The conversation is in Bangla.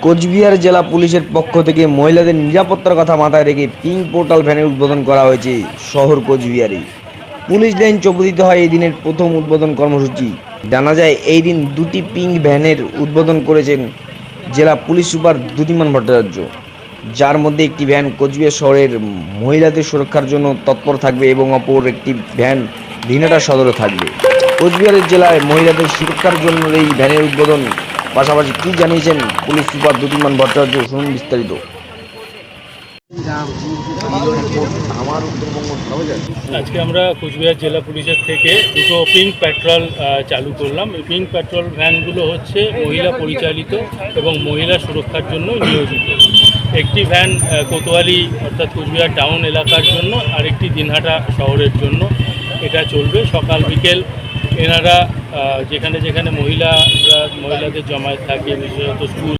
কোচবিহার জেলা পুলিশের পক্ষ থেকে মহিলাদের নিরাপত্তার কথা মাথায় রেখে পিঙ্ক পোর্টাল ভ্যানের উদ্বোধন করা হয়েছে শহর কোচবিহারে। পুলিশ লাইন চৌপতিতে হয় এই দিনের প্রথম উদ্বোধন কর্মসূচি। জানা যায় এই দিন দুটি পিঙ্ক ভ্যানের উদ্বোধন করেছেন জেলা পুলিশ সুপার দ্যুতিমান ভট্টাচার্য, যার মধ্যে একটি ভ্যান কোচবিহার শহরের মহিলাদের সুরক্ষার জন্য তৎপর থাকবে এবং অপর একটি ভ্যান দিনহাটা সদরে থাকবে। কোচবিহারের জেলায় মহিলাদের সুরক্ষার জন্য এই ভ্যানের উদ্বোধন পাশাপাশি কি জানিয়েছেন পুলিশ সুপার দ্যুতিমান ভট্টাচার্য, শুনুন বিস্তারিত। আজকে আমরা কোচবিহার জেলা পুলিশের থেকে দুটো পিঙ্ক পেট্রোল চালু করলাম। এই পিঙ্ক পেট্রোল ভ্যানগুলো হচ্ছে মহিলা পরিচালিত এবং মহিলা সুরক্ষার জন্য নিয়োজিত। একটি ভ্যান কোতোয়ালি অর্থাৎ কোচবিহার টাউন এলাকার জন্য, আর একটি দিনহাটা শহরের জন্য এটা চলবে। সকাল বিকেল এনারা যেখানে যেখানে মহিলাদের জমায়েত থাকে, বিশেষত স্কুল